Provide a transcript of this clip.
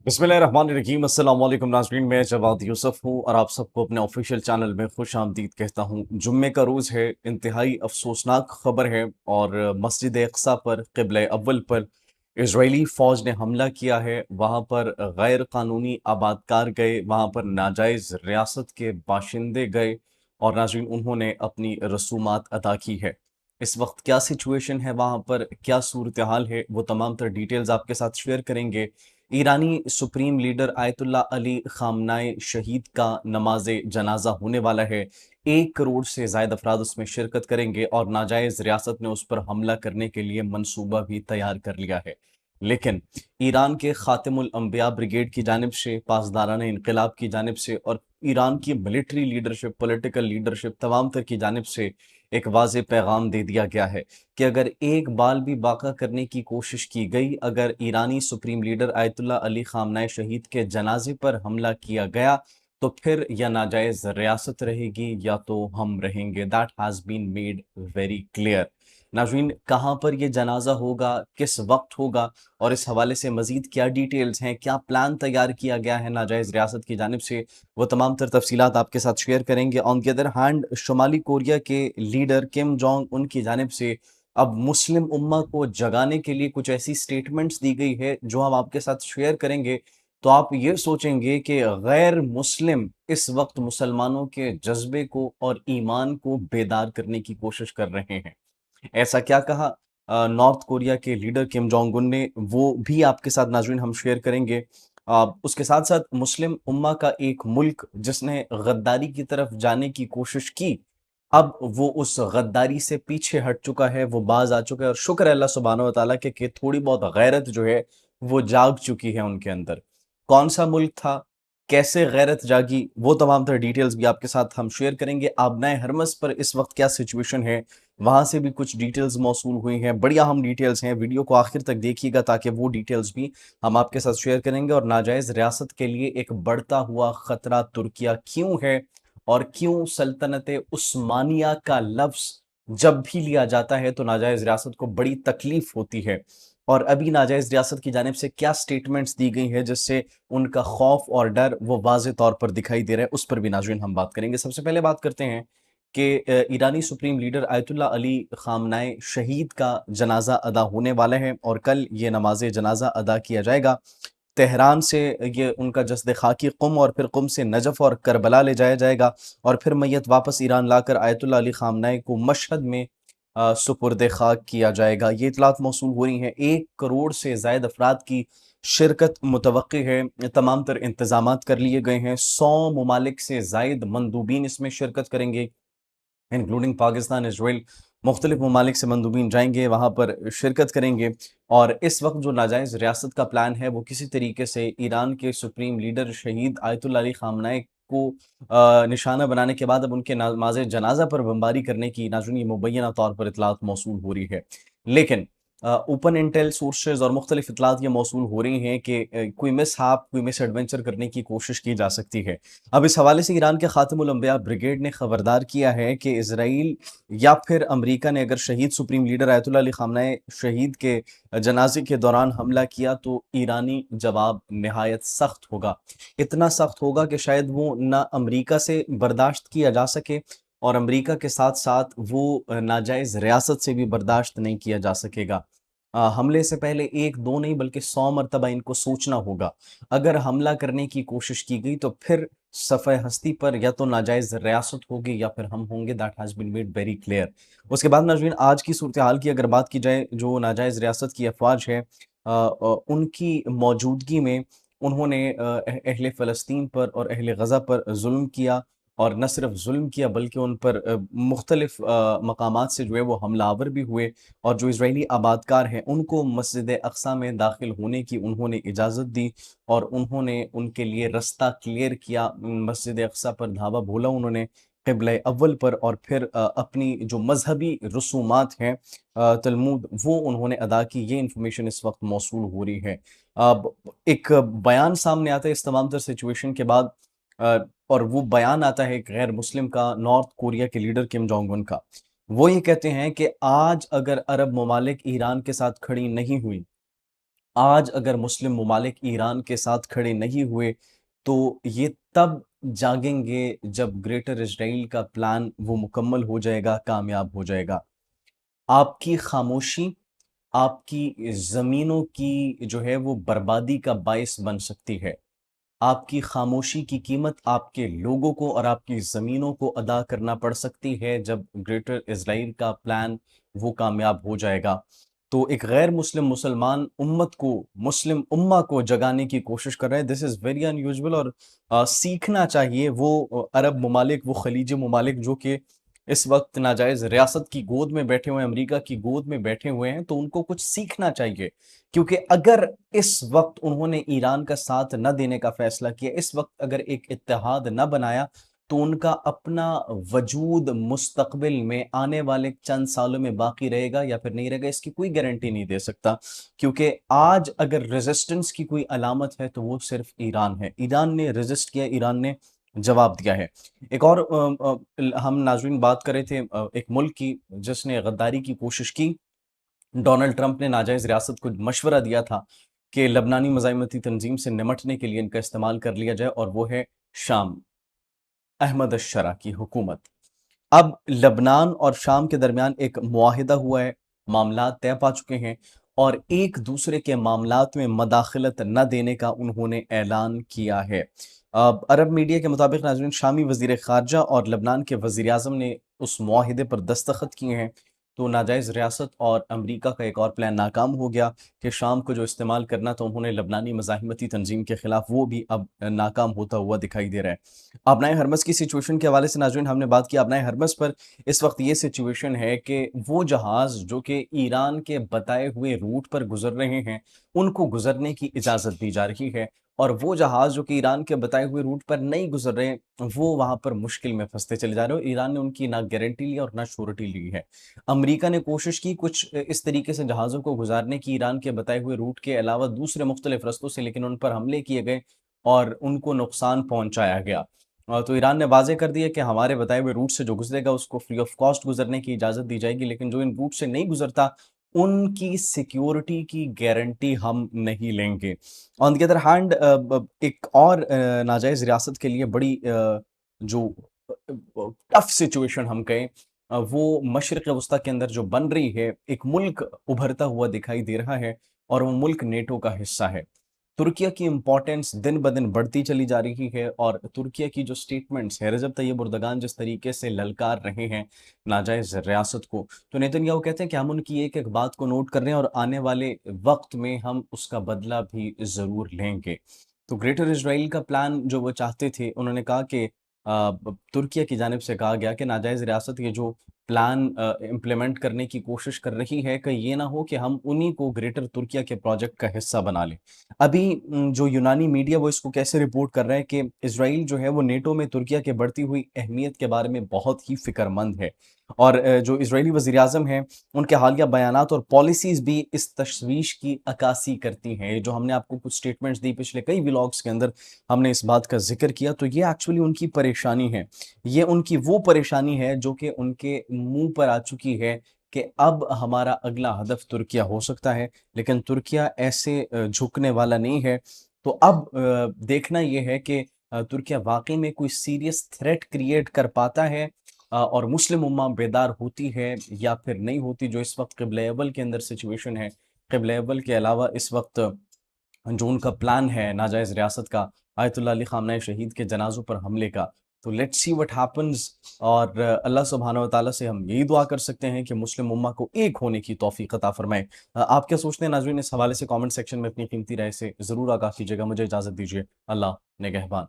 बिस्मिल्लाहिर्रहमानिर्रहीम। अस्सलाम वालेकुम नाज़रीन, मैं जवाद यूसुफ हूँ और आप सबको अपने ऑफिशियल चैनल में खुश आमदीद कहता हूँ। जुम्मे का रोज़ है, इंतहाई अफसोसनाक खबर है और मस्जिद अक़सा पर क़िबला अव्वल पर इजरायली फ़ौज ने हमला किया है। वहाँ पर गैर कानूनी आबादकार गए, वहाँ पर नाजायज़ रियासत के बाशिंदे गए और नाज़रीन उन्होंने अपनी रसूमात अदा की है। इस वक्त क्या सिचुएशन है वहाँ पर, क्या सूरत हाल है, वो तमाम तर डिटेल्स आपके साथ शेयर करेंगे। ईरानी supreme leader Ayatollah Ali Khamenei शहीद का नमाज जनाजा होने वाला है। 1 करोड़ से ज़ायद अफराद उसमें शिरकत करेंगे और नाजायज़ रियासत ने उस पर हमला करने के लिए मंसूबा भी तैयार कर लिया है। लेकिन ईरान के खातिमुल अंबिया ब्रिगेड की जानिब से, पासदारान इनकलाब की जानिब से और ईरान की मिलिट्री लीडरशिप, पॉलिटिकल लीडरशिप तमाम तर की जानिब से एक वाज़ेह पैगाम दे दिया गया है कि अगर एक बाल भी बाका करने की कोशिश की गई, अगर ईरानी supreme leader Ayatollah Ali Khamenei शहीद के जनाजे पर हमला किया गया, तो फिर या नाजायज़ रियासत रहेगी या तो हम रहेंगे। That has been made very clear. नाज़रीन, कहाँ पर ये जनाजा होगा, किस वक्त होगा और इस हवाले से मज़ीद क्या डिटेल्स हैं, क्या प्लान तैयार किया गया है नाजायज़ रियासत की जानिब से, वो तमाम तर तफसीलात आपके साथ शेयर करेंगे। ऑन द अदर हैंड, शुमाली कोरिया के लीडर किम जोंग उन की जानिब से अब मुस्लिम उम्मा को जगाने के लिए कुछ ऐसी स्टेटमेंट्स दी गई है जो हम आपके साथ शेयर करेंगे, तो आप ये सोचेंगे कि गैर मुस्लिम इस वक्त मुसलमानों के जज्बे को और ईमान को बेदार करने की कोशिश कर रहे हैं। ऐसा क्या कहा नॉर्थ कोरिया के लीडर किम जोंग उन ने, वो भी आपके साथ नाज़रीन हम शेयर करेंगे। उसके साथ-साथ मुस्लिम उम्मा का एक मुल्क जिसने गद्दारी की तरफ जाने की कोशिश की, अब वो उस गद्दारी से पीछे हट चुका है, वो बाज़ आ चुका है और शुक्र है अल्लाह सुब्हानहू व तआला के कि थोड़ी बहुत गैरत जो है, वो जाग चुकी है उनके अंदर। कौन-सा मुल्क था? कैसे गैरत जागी? वो तमाम तर डिटेल्स भी आपके साथ हम शेयर करेंगे। आबनाए हरमज़ पर इस वक्त क्या सिचुएशन है, वहाँ से भी कुछ डिटेल्स मौसूल हुई हैं, बड़ी अहम डिटेल्स हैं। वीडियो को आखिर तक देखिएगा ताकि वो डिटेल्स भी हम आपके साथ शेयर करेंगे। और नाजायज़ रियासत के लिए एक बढ़ता हुआ ख़तरा तुर्किया क्यों है और क्यों सल्तनत उस्मानिया का लफ्ज़ जब भी लिया जाता है तो नाजायज़ रियासत को बड़ी तकलीफ़ होती है। और अभी नाजायज़ रियासत की जानिब से क्या स्टेटमेंट्स दी गई हैं जिससे उनका खौफ और डर वो वाज़ेह तौर पर दिखाई दे रहा है, उस पर भी नाज़रीन हम बात करेंगे। सबसे पहले बात करते हैं कि ईरानी supreme leader Ayatollah Ali Khamenei शहीद का जनाजा अदा होने वाला है और कल ये नमाज जनाजा अदा किया जाएगा। तेहरान से ये उनका जस्द खाकी कुम और फिर कुम से नजफ़ और करबला ले जाया जाएगा और फिर मैयत वापस ईरान लाकर आयतुल्ला अली खामनाई को मशहद में सुपुर्द खाक किया जाएगा। ये इतलात मौसूल हो रही हैं। 1 करोड़ से ज़ायद अफराद की शिरकत मुतवक्की है। तमाम तर इंतजामात कर लिए गए हैं। 100 ममालिक से ज़ायद मंदूबीन इसमें शिरकत करेंगे, इंक्लूडिंग पाकिस्तान, इसराइल। मुख्तलिफ ममालिक से मंदूबीन जाएंगे, वहाँ पर शिरकत करेंगे। और इस वक्त जो नाजायज़ रियासत का प्लान है वो किसी तरीके से ईरान के सुप्रीम लीडर शहीद आयतुल्ला अली खामनाई को निशाना बनाने के बाद अब उनके नमाज जनाजा पर बमबारी करने की नाज़रीन ये मुबैना तौर पर इतलात मौसूल हो रही है। लेकिन ओपन इंटेल सोर्सेज और मुख्तलिफ इतलात ये मौसूल हो रही हैं कि कोई मिसहैप, कोई मिस एडवेंचर करने की कोशिश की जा सकती है। अब इस हवाले से ईरान के खातिमुल अंबिया ब्रिगेड ने खबरदार किया है कि इजराइल या फिर अमेरिका ने अगर शहीद supreme leader Ayatollah Ali Khamenei शहीद के जनाजे के दौरान हमला किया तो ईरानी जवाब निहायत सख्त होगा। इतना सख्त होगा कि शायद वो ना अमेरिका से बर्दाश्त किया जा सके और अमेरिका के साथ साथ वो नाजायज़ रियासत से भी बर्दाश्त नहीं किया जा सकेगा। हमले से पहले 1-2 नहीं बल्कि 100 मरतबा इनको सोचना होगा। अगर हमला करने की कोशिश की गई तो फिर सफ़े हस्ती पर या तो नाजायज़ रियासत होगी या फिर हम होंगे। That has been made very clear. उसके बाद नाज़रीन आज की सूरत हाल की अगर बात की जाए, जो नाजायज़ रियासत की अफ़वाज है उनकी मौजूदगी में उन्होंने अहले फ़लस्तीन पर और अहले गज़ा पर ज़ुल्म किया और न सिर्फ ज़ुल्म किया बल्कि उन पर मुख्तलिफ मकामात से जो है वो हमलावर भी हुए और जो इजरायली आबादकार हैं उनको मस्जिद अक़सा में दाखिल होने की उन्होंने इजाज़त दी और उन्होंने उनके लिए रास्ता क्लियर किया। मस्जिद अक़सा पर धावा बोला उन्होंने क़िबला अव्वल पर और फिर अपनी जो मजहबी रसूमात हैं तलमूद वो उन्होंने अदा की। ये इंफॉर्मेशन इस वक्त मौसूल हो रही है। अब एक बयान सामने आता है इस तमाम तर सिचुएशन के बाद अ, और वो बयान आता है एक गैर मुस्लिम का, नॉर्थ कोरिया के लीडर किम जोंग उन का। वो ये कहते हैं कि आज अगर अरब ममालिक ईरान के साथ खड़ी नहीं हुई آج اگر مسلم ممالک ایران کے ساتھ کھڑے نہیں ہوئے تو یہ تب جاگیں گے جب گریٹر اسرائیل کا پلان وہ مکمل ہو جائے گا، کامیاب ہو جائے گا۔ آپ کی خاموشی آپ کی زمینوں کی جو ہے وہ بربادی کا باعث بن سکتی ہے۔ آپ کی خاموشی کی قیمت آپ کے لوگوں کو اور آپ کی زمینوں کو ادا کرنا پڑ سکتی ہے جب گریٹر اسرائیل کا پلان وہ کامیاب ہو جائے گا۔ تو ایک غیر مسلم مسلمان امت کو، مسلم امہ کو جگانے کی کوشش کر رہے ہیں۔ دس از ویری ان یوزول، اور سیکھنا چاہیے وہ عرب ممالک، وہ خلیجی ممالک جو کہ اس وقت ناجائز ریاست کی گود میں بیٹھے ہوئے ہیں، امریکہ کی گود میں بیٹھے ہوئے ہیں، تو ان کو کچھ سیکھنا چاہیے، کیونکہ اگر اس وقت انہوں نے ایران کا ساتھ نہ دینے کا فیصلہ کیا، اس وقت اگر ایک اتحاد نہ بنایا، تو ان کا اپنا وجود مستقبل میں آنے والے چند سالوں میں باقی رہے گا یا پھر نہیں رہے گا، اس کی کوئی گارنٹی نہیں دے سکتا۔ کیونکہ آج اگر ریزسٹنس کی کوئی علامت ہے تو وہ صرف ایران ہے۔ ایران نے ریزسٹ کیا، ایران نے جواب دیا ہے۔ ایک اور ہم ناظرین بات کر رہے تھے ایک ملک کی جس نے غداری کی کوشش کی۔ ڈونلڈ ٹرمپ نے ناجائز ریاست کو مشورہ دیا تھا کہ لبنانی مزاحمتی تنظیم سے نمٹنے کے لیے ان کا استعمال کر لیا جائے، اور وہ ہے شام، احمد الشرع کی حکومت۔ اب لبنان اور شام کے درمیان ایک معاہدہ ہوا ہے، معاملات طے پا چکے ہیں، اور ایک دوسرے کے معاملات میں مداخلت نہ دینے کا انہوں نے اعلان کیا ہے۔ عرب میڈیا کے مطابق ناظرین، شامی وزیر خارجہ اور لبنان کے وزیر اعظم نے اس معاہدے پر دستخط کیے ہیں۔ تو ناجائز ریاست اور امریکہ کا ایک اور پلان ناکام ہو گیا کہ شام کو جو استعمال کرنا تھا انہوں نے لبنانی مزاحمتی تنظیم کے خلاف، وہ بھی اب ناکام ہوتا ہوا دکھائی دے رہا ہے۔ ابنائے حرمز کی سچویشن کے حوالے سے ناظرین ہم نے بات کی۔ ابنائے حرمز پر اس وقت یہ سچویشن ہے کہ وہ جہاز جو کہ ایران کے بتائے ہوئے روٹ پر گزر رہے ہیں ان کو گزرنے کی اجازت دی جا رہی ہے، اور وہ جہاز جو کہ ایران کے بتائے ہوئے روٹ پر نہیں گزر رہے وہ وہاں پر مشکل میں پھنستے چلے جا رہے ہیں۔ ایران نے ان کی نہ گارنٹی لی اور نہ شورٹی لی ہے۔ امریکہ نے کوشش کی کچھ اس طریقے سے جہازوں کو گزارنے کی ایران کے بتائے ہوئے روٹ کے علاوہ دوسرے مختلف رستوں سے، لیکن ان پر حملے کیے گئے اور ان کو نقصان پہنچایا گیا۔ تو ایران نے واضح کر دیا کہ ہمارے بتائے ہوئے روٹ سے جو گزرے گا اس کو فری آف کاسٹ گزرنے کی اجازت دی جائے گی، لیکن جو ان روٹ سے نہیں گزرتا ان کی سیکیورٹی کی گارنٹی ہم نہیں لیں گے۔ آن دی ادر ہینڈ ایک اور ناجائز ریاست کے لیے بڑی جو ٹف سچویشن ہم کہیں، وہ مشرق وسطیٰ کے اندر جو بن رہی ہے، ایک ملک ابھرتا ہوا دکھائی دے رہا ہے، اور وہ ملک نیٹو کا حصہ ہے۔ ترکیہ کی امپورٹنس دن بدن بڑھتی چلی جا رہی ہے، اور ترکیہ کی جو سٹیٹمنٹس ہے، رجب طیب اردگان جس طریقے سے للکار رہے ہیں ناجائز ریاست کو، تو نیتن یاہو کہتے ہیں کہ ہم ان کی ایک ایک بات کو نوٹ کر رہے ہیں اور آنے والے وقت میں ہم اس کا بدلہ بھی ضرور لیں گے۔ تو گریٹر اسرائیل کا پلان جو وہ چاہتے تھے، انہوں نے کہا کہ ترکیہ کی جانب سے کہا گیا کہ ناجائز ریاست یہ جو پلان امپلیمنٹ کرنے کی کوشش کر رہی ہے کہ یہ نہ ہو کہ ہم انہی کو گریٹر ترکیہ کے پروجیکٹ کا حصہ بنا لیں۔ ابھی جو یونانی میڈیا وہ اس کو کیسے رپورٹ کر رہے ہیں کہ اسرائیل جو ہے وہ نیٹو میں ترکیہ کے بڑھتی ہوئی اہمیت کے بارے میں بہت ہی فکر مند ہے، اور جو اسرائیلی وزیر اعظم ہیں ان کے حالیہ بیانات اور پالیسیز بھی اس تشویش کی عکاسی کرتی ہیں۔ جو ہم نے آپ کو کچھ سٹیٹمنٹس دی پچھلے کئی ولاگز کے اندر، ہم نے اس بات کا ذکر کیا، تو یہ ایکچولی ان کی پریشانی ہے، یہ ان کی وہ پریشانی ہے جو کہ ان کے منہ پر آ چکی ہے کہ اب ہمارا اگلا ہدف ترکیہ ہو سکتا ہے، لیکن ترکیہ ایسے جھکنے والا نہیں ہے۔ تو اب دیکھنا یہ ہے کہ ترکیہ واقعی میں کوئی سیریس تھریٹ کریٹ کر پاتا ہے اور مسلم امہ بیدار ہوتی ہے یا پھر نہیں ہوتی۔ جو اس وقت قبلہ اول کے اندر سچویشن ہے، قبلہ اول کے علاوہ اس وقت جو ان کا پلان ہے ناجائز ریاست کا، آیت اللہ علی خامنہ شہید کے جنازوں پر حملے کا، تو لیٹس سی وٹ ہیپنز۔ اور اللہ سبحانہ و تعالیٰ سے ہم یہی دعا کر سکتے ہیں کہ مسلم امہ کو ایک ہونے کی توفیق عطا فرمائے۔ آپ کیا سوچتے ہیں ناظرین؟ اس حوالے سے کامنٹ سیکشن میں اپنی قیمتی رائے سے ضرور آگاہ کیجیے گا۔ مجھے اجازت دیجیے، اللہ نگہبان۔